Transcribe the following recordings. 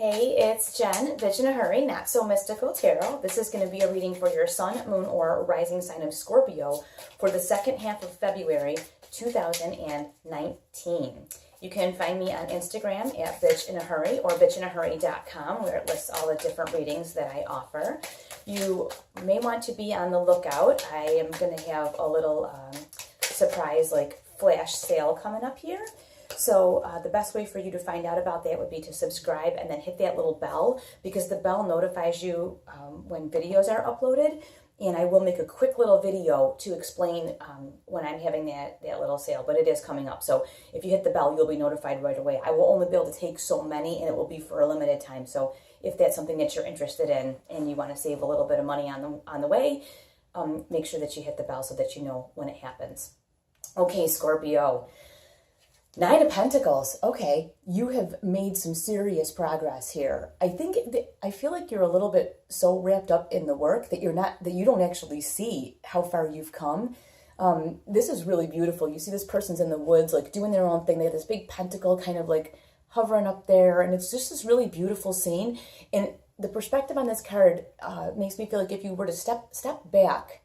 Hey, it's Jen, Bitch in a Hurry, Not So Mystical Tarot. This is going to be a reading for your sun, moon, or rising sign of Scorpio for the second half of February 2019. You can find me on Instagram at Bitch in a Hurry or bitchinahurry.com, where it lists all the different readings that I offer. You may want to be on the lookout. I am going to have a little surprise flash sale coming up here. So the best way for you to find out about that would be to subscribe and then hit that little bell, because the bell notifies you when videos are uploaded. And I will make a quick little video to explain when I'm having that little sale, but it is coming up. So if you hit the bell, you'll be notified right away. I will only be able to take so many, and it will be for a limited time. So if that's something that you're interested in and you want to save a little bit of money on the way, make sure that you hit the bell so that you know when it happens. Okay, Scorpio. Nine of Pentacles. Okay, you have made some serious progress here. I feel like you're a little bit so wrapped up in the work that you don't actually see how far you've come. This is really beautiful. You see this person's in the woods, doing their own thing. They have this big pentacle kind of hovering up there, and it's just this really beautiful scene. And the perspective on this card makes me feel like if you were to step back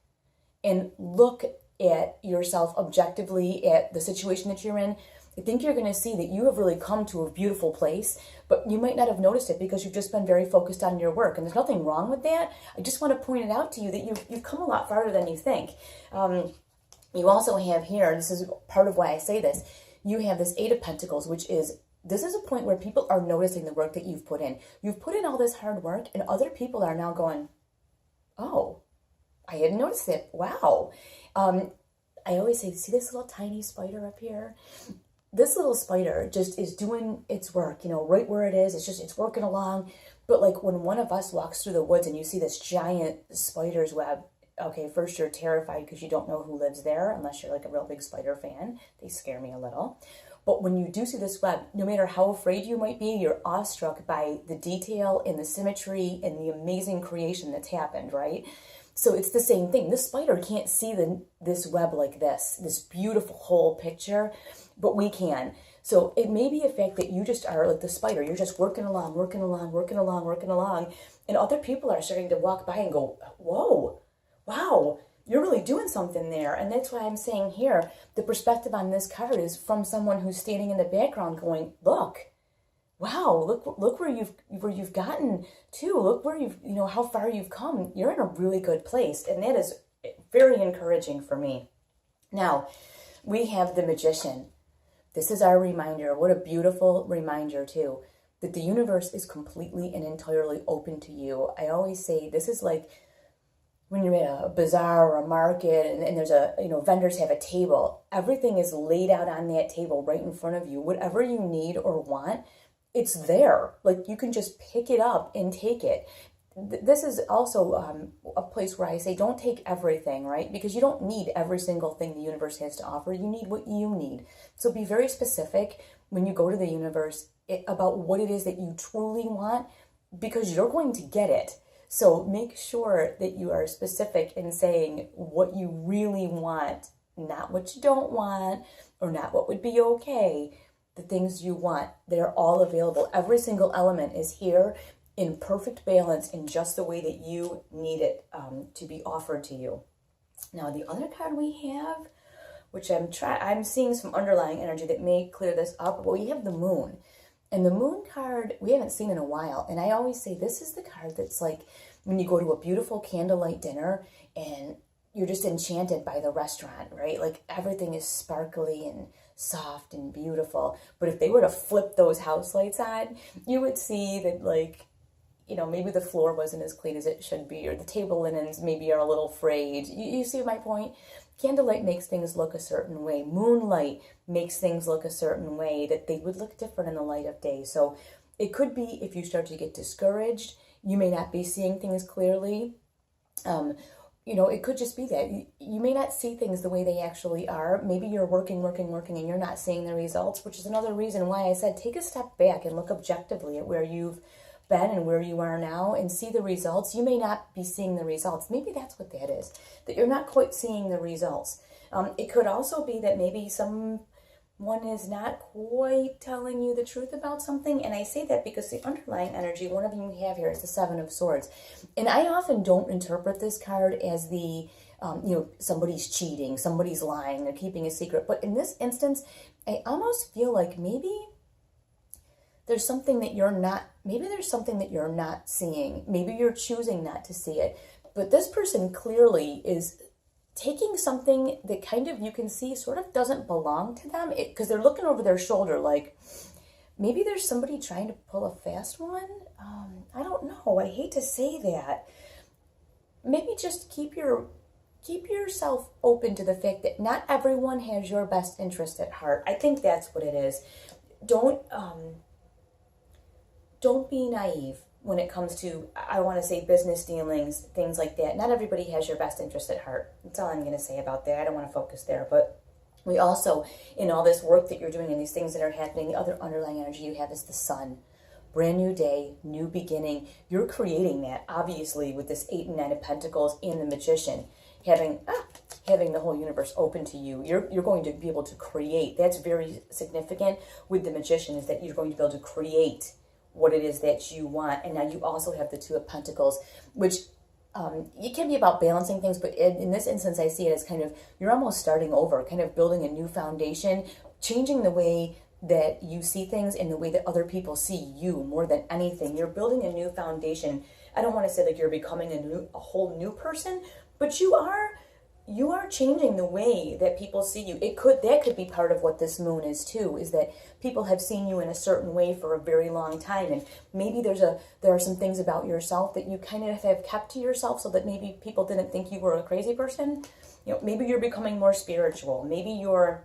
and look at yourself objectively at the situation that you're in, I think you're going to see that you have really come to a beautiful place, but you might not have noticed it because you've just been very focused on your work. And there's nothing wrong with that. I just want to point it out to you that you've come a lot farther than you think. You also have here, this is part of why I say this, you have this Eight of Pentacles, this is a point where people are noticing the work that you've put in. You've put in all this hard work, and other people are now going, oh, I hadn't noticed it. Wow. I always say, see this little tiny spider up here? This little spider just is doing its work, right where it is. It's working along. But when one of us walks through the woods and you see this giant spider's web, okay, first you're terrified because you don't know who lives there, unless you're a real big spider fan. They scare me a little. But when you do see this web, no matter how afraid you might be, you're awestruck by the detail and the symmetry and the amazing creation that's happened, right? So it's the same thing. This spider can't see this web like this beautiful whole picture, but we can. So it may be a fact that you just are like the spider. You're just working along, and other people are starting to walk by and go, whoa, wow, you're really doing something there. And that's why I'm saying here, the perspective on this card is from someone who's standing in the background going, look, wow, look where you've gotten to. Look where how far you've come. You're in a really good place, and that is very encouraging for me. Now, we have the Magician. This is our reminder. What a beautiful reminder too, that the universe is completely and entirely open to you. I always say this is like when you're at a bazaar or a market and there's vendors have a table. Everything is laid out on that table right in front of you. Whatever you need or want, it's there. You can just pick it up and take it. This is also a place where I say don't take everything, right? Because you don't need every single thing the universe has to offer. You need what you need. So be very specific when you go to the universe about what it is that you truly want, because you're going to get it. So make sure that you are specific in saying what you really want, not what you don't want or not what would be okay. The things you want, they're all available. Every single element is here in perfect balance in just the way that you need it to be offered to you. Now, the other card we have, which I'm seeing some underlying energy that may clear this up, but we have the Moon. And the Moon card, we haven't seen in a while. And I always say this is the card that's like when you go to a beautiful candlelight dinner and you're just enchanted by the restaurant, right? Everything is sparkly and soft and beautiful. But if they were to flip those house lights on, you would see that maybe the floor wasn't as clean as it should be, or the table linens maybe are a little frayed. You see my point? Candlelight makes things look a certain way. Moonlight makes things look a certain way that they would look different in the light of day. So it could be if you start to get discouraged, you may not be seeing things clearly. It could just be that you may not see things the way they actually are. Maybe you're working, and you're not seeing the results, which is another reason why I said take a step back and look objectively at where you've been and where you are now and see the results. You may not be seeing the results. Maybe that's what that is, that you're not quite seeing the results. It could also be that maybe some one is not quite telling you the truth about something. And I say that because the underlying energy, one of them you have here is the Seven of Swords. And I often don't interpret this card as the, somebody's cheating, somebody's lying, they're keeping a secret. But in this instance, I almost feel like maybe there's something that you're not, seeing. Maybe you're choosing not to see it. But this person clearly is taking something that kind of you can see sort of doesn't belong to them, because they're looking over their shoulder like maybe there's somebody trying to pull a fast one. I don't know. I hate to say that. Maybe just keep yourself open to the fact that not everyone has your best interest at heart. I think that's what it is. Don't be naive when it comes to, I want to say, business dealings, things like that. Not everybody has your best interest at heart. That's all I'm going to say about that. I don't want to focus there. But we also, in all this work that you're doing and these things that are happening, the other underlying energy you have is the sun. Brand new day, new beginning. You're creating that, obviously, with this 8 and 9 of Pentacles and the Magician. Having the whole universe open to you. You're going to be able to create. That's very significant with the Magician, is that you're going to be able to create what it is that you want. And now you also have the 2 of Pentacles, which it can be about balancing things, but in this instance, I see it as kind of, you're almost starting over, kind of building a new foundation, changing the way that you see things and the way that other people see you more than anything. You're building a new foundation. I don't want to say like you're becoming a whole new person, but you are changing the way that people see you. That could be part of what this moon is too, is that people have seen you in a certain way for a very long time, and maybe there are some things about yourself that you kind of have kept to yourself so that maybe people didn't think you were a crazy person. Maybe you're becoming more spiritual. Maybe you're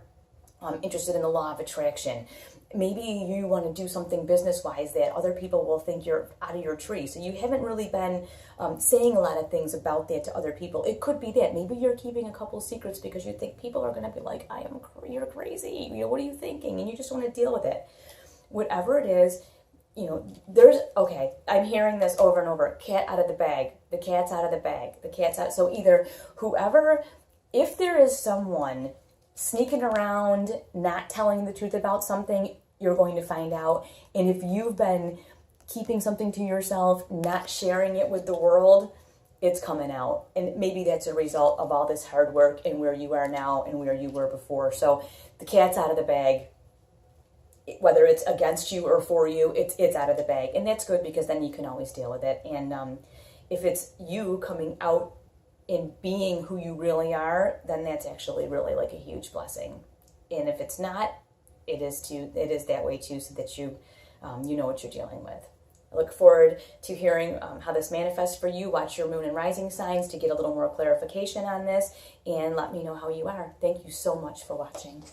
interested in the law of attraction. Maybe you want to do something business-wise that other people will think you're out of your tree. So you haven't really been saying a lot of things about that to other people. It could be that. Maybe you're keeping a couple secrets because you think people are going to be like, you're crazy. What are you thinking? And you just want to deal with it. Whatever it is, I'm hearing this over and over. Cat out of the bag. The cat's out of the bag. The cat's out. So either if there is someone sneaking around, not telling the truth about something, you're going to find out. And if you've been keeping something to yourself, not sharing it with the world, it's coming out. And maybe that's a result of all this hard work and where you are now and where you were before. So the cat's out of the bag. Whether it's against you or for you, it's out of the bag. And that's good, because then you can always deal with it. And if it's you coming out in being who you really are, then that's actually really like a huge blessing. And if it's not, it is that way too, so that you know what you're dealing with. I look forward to hearing how this manifests for you. Watch your moon and rising signs to get a little more clarification on this, and let me know how you are. Thank you so much for watching.